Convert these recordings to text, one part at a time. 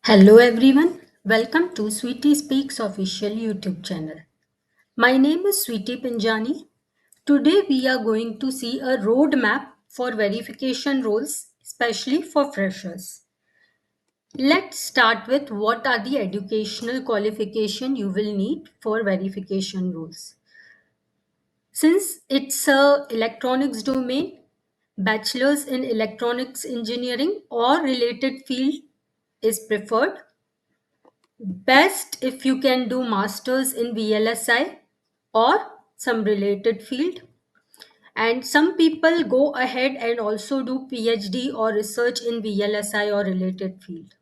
Hello everyone, welcome to Sweetie Speaks official YouTube channel. My name is Sweetie Pinjani. Today we are going to see a roadmap for verification roles, especially for freshers. Let's start with what are the educational qualification you will need for verification roles. Since it's a electronics domain, bachelor's in electronics engineering or related field is preferred. Best if you can do masters in VLSI or some related field. And some people go ahead and also do PhD or research in VLSI or related field.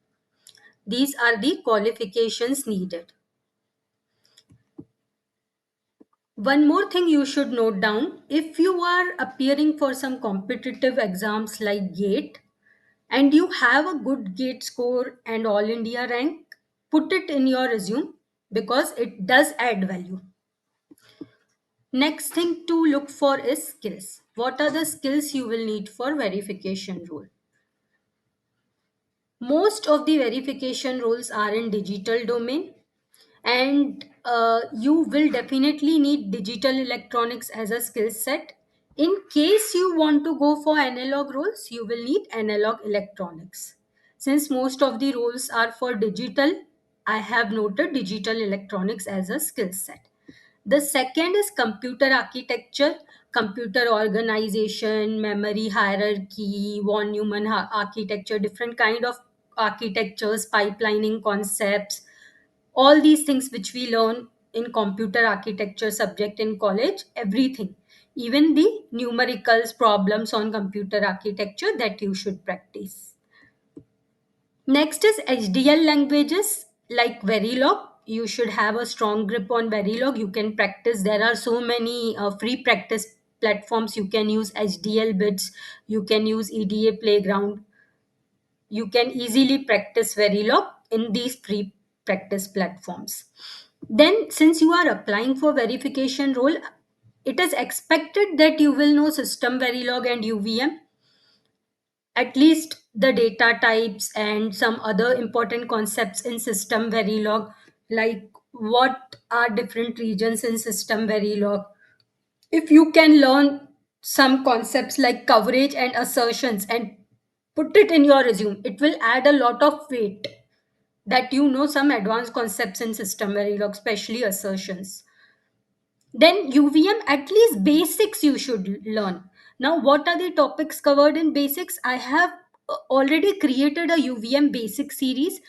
These are the qualifications needed. One more thing you should note down, if you are appearing for some competitive exams like GATE and you have a good GATE score and All India rank, put it in your resume because it does add value. Next thing to look for is skills. What are the skills you will need for verification role? Most of the verification roles are in digital domain, and you will definitely need digital electronics as a skill set. In case you want to go for analog roles, you will need analog electronics. Since most of the roles are for digital, I have noted digital electronics as a skill set. The second is computer architecture, computer organization, memory hierarchy, von Neumann architecture, different kind of architectures, pipelining concepts, all these things which we learn in computer architecture subject in college, everything, even the numericals problems on computer architecture that you should practice. Next is HDL languages like Verilog. You should have a strong grip on Verilog. You can practice. There are so many free practice platforms. You can use HDL bits. You can use EDA Playground. You can easily practice Verilog in these free practice platforms. Then, since you are applying for verification role, it is expected that you will know System Verilog and UVM, at least the data types and some other important concepts in System Verilog, like what are different regions in System Verilog. If you can learn some concepts like coverage and assertions and put it in your resume, it will add a lot of weight that you know some advanced concepts in System Verilog, especially assertions. Then UVM, at least basics you should learn. Now, what are the topics covered in basics? I have already created a UVM basic series.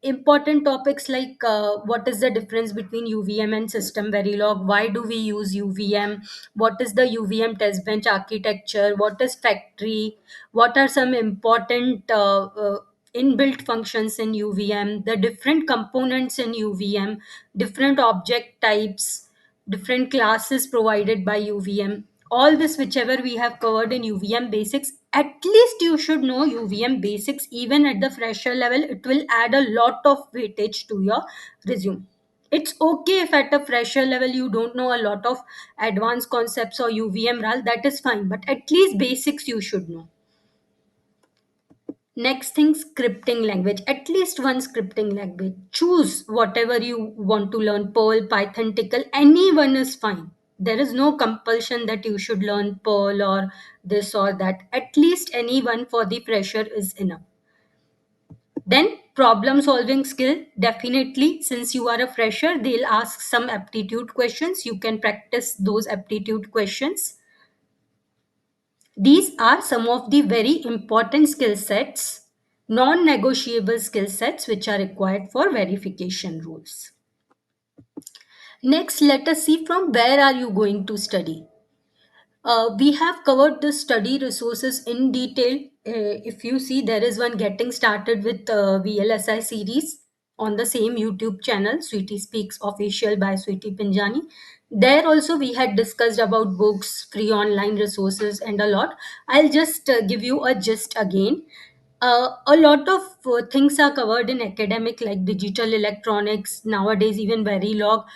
Important topics like what is the difference between UVM and System Verilog? Why do we use UVM? What is the UVM test bench architecture? What is factory? What are some important inbuilt functions in UVM? The different components in UVM, different object types, different classes provided by UVM. All this, whichever we have covered in UVM basics, at least you should know UVM basics. Even at the fresher level, it will add a lot of weightage to your resume. It's okay if at a fresher level you don't know a lot of advanced concepts or UVM RAL, that is fine, but at least basics you should know. Next thing, scripting language. At least one scripting language. Choose whatever you want to learn. Perl, Python, Tcl, anyone is fine. There is no compulsion that you should learn Perl or this or that. At least anyone for the fresher is enough. Then problem solving skill. Definitely, since you are a fresher, they'll ask some aptitude questions. You can practice those aptitude questions. These are some of the very important skill sets, non negotiable skill sets, which are required for verification rules. Next, let us see from where are you going to study. We have covered the study resources in detail. If you see, there is one getting started with VLSI series on the same YouTube channel, Sweetie Speaks Official by Sweetie Pinjani. There also we had discussed about books, free online resources, and a lot. I'll just give you a gist again. A lot of things are covered in academic like digital electronics nowadays, even Verilog.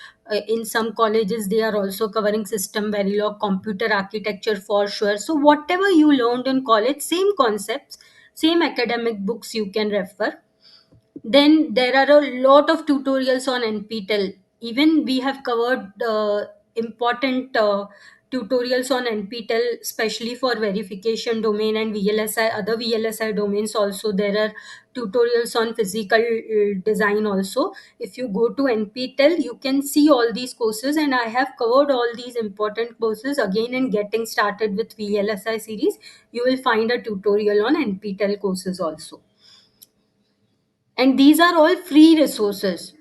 In some colleges they are also covering System Verilog, computer architecture for sure. So whatever you learned in college, same concepts, same academic books you can refer. Then there are a lot of tutorials on NPTEL. Even we have covered important tutorials on NPTEL, especially for verification domain and VLSI, other VLSI domains also. There are tutorials on physical design also. If you go to NPTEL, you can see all these courses, and I have covered all these important courses. Again, in getting started with VLSI series, you will find a tutorial on NPTEL courses also, and these are all free resources.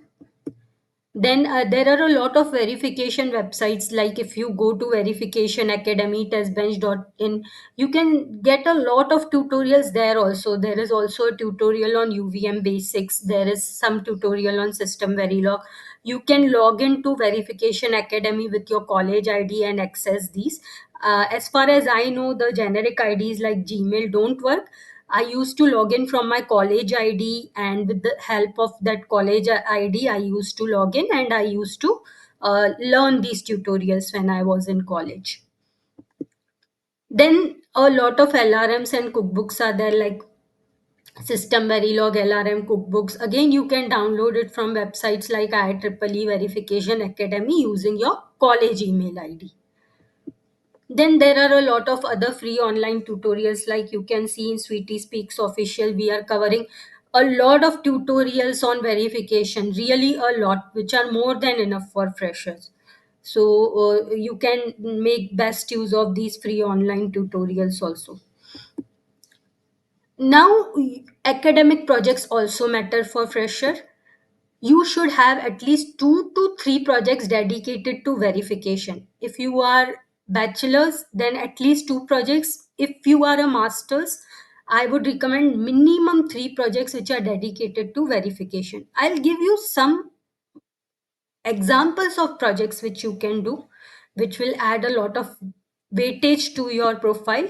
Then there are a lot of verification websites, like if you go to verification academy testbench.in, you can get a lot of tutorials there also. There is also a tutorial on UVM basics, there is some tutorial on system verilog. You can log into verification academy with your college ID and access these. As far as I know, the generic IDs like Gmail don't work. I used to log in from my college ID, and with the help of that college ID, I used to log in and I used to learn these tutorials when I was in college. Then a lot of LRMs and cookbooks are there, like System Verilog, LRM cookbooks. Again, you can download it from websites like IEEE Verification Academy using your college email ID. Then there are a lot of other free online tutorials, like you can see in Sweetie Speaks Official. We are covering a lot of tutorials on verification, really a lot, which are more than enough for freshers. So you can make best use of these free online tutorials also. Now, academic projects also matter for fresher. You should have at least 2 to 3 projects dedicated to verification. If you are bachelors, then at least 2 projects. If you are a masters, I would recommend minimum 3 projects which are dedicated to verification. I'll give you some examples of projects which you can do, which will add a lot of weightage to your profile.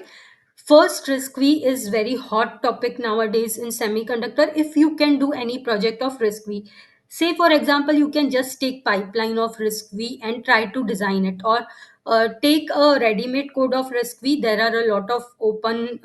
First, RISC-V is very hot topic nowadays in semiconductor. If you can do any project of RISC-V, say for example, you can just take pipeline of RISC-V and try to design it, or take a ready-made code of RISC-V. There are a lot of open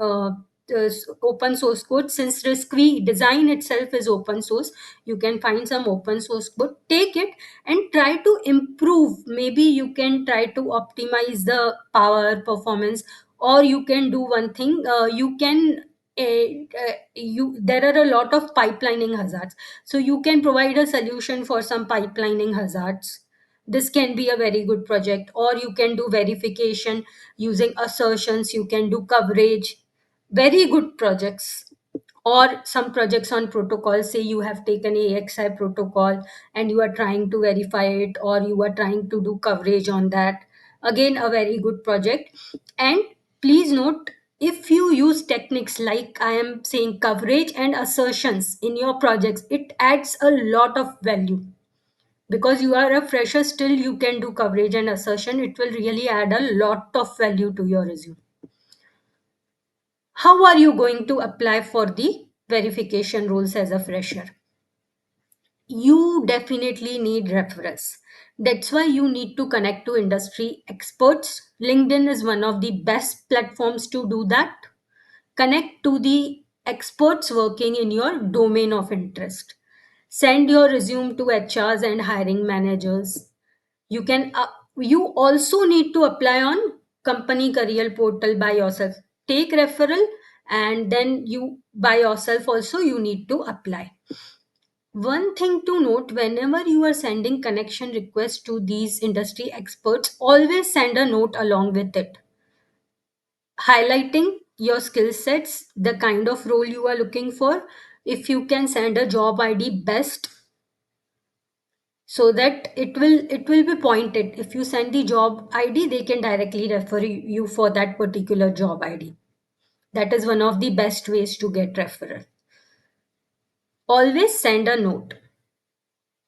source code. Since RISC-V design itself is open source, you can find some open source code, take it and try to improve. Maybe you can try to optimize the power performance, or you can do one thing. You can you there are a lot of pipelining hazards, so you can provide a solution for some pipelining hazards. This can be a very good project. Or you can do verification using assertions, you can do coverage. Very good projects. Or some projects on protocol, say you have taken AXI protocol and you are trying to verify it, or you are trying to do coverage on that. Again, a very good project. And please note, if you use techniques like I am saying coverage and assertions in your projects, it adds a lot of value. Because you are a fresher, still you can do coverage and assertion, it will really add a lot of value to your resume. How are you going to apply for the verification roles as a fresher? You definitely need referrals. That's why you need to connect to industry experts. LinkedIn is one of the best platforms to do that. Connect to the experts working in your domain of interest. Send your resume to HRs and hiring managers. You also need to apply on company career portal by yourself. Take referral, and then you by yourself also you need to apply. One thing to note, whenever you are sending connection requests to these industry experts, always send a note along with it, highlighting your skill sets, the kind of role you are looking for. If you can send a job ID best, so that it will be pointed. If you send the job ID, they can directly refer you for that particular job ID. That is one of the best ways to get referral. Always send a note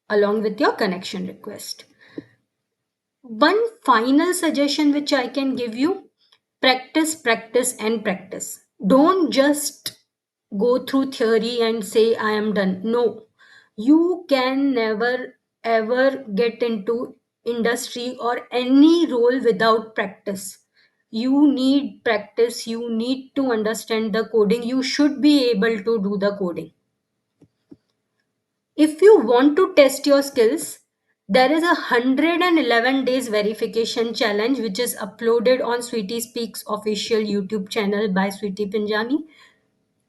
along with your connection request. One final suggestion which I can give you: practice, practice, and practice. Don't just go through theory and say, I am done. No, you can never ever get into industry or any role without practice. You need practice, you need to understand the coding, you should be able to do the coding. If you want to test your skills, there is a 111 days verification challenge which is uploaded on Sweetie Speaks official YouTube channel by Sweetie Pinjani.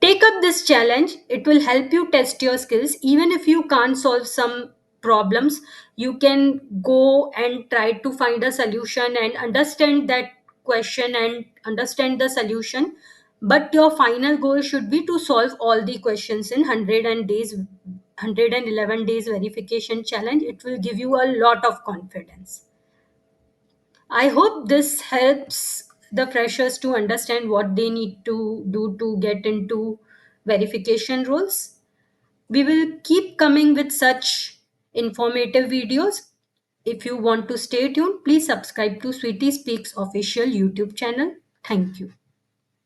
Take up this challenge. It will help you test your skills. Even if you can't solve some problems, you can go and try to find a solution and understand that question and understand the solution. But your final goal should be to solve all the questions in 111 days verification challenge. It will give you a lot of confidence. I hope this helps the freshers to understand what they need to do to get into verification roles. We will keep coming with such informative videos. If you want to stay tuned, please subscribe to Sweetie Speaks official YouTube channel. Thank you.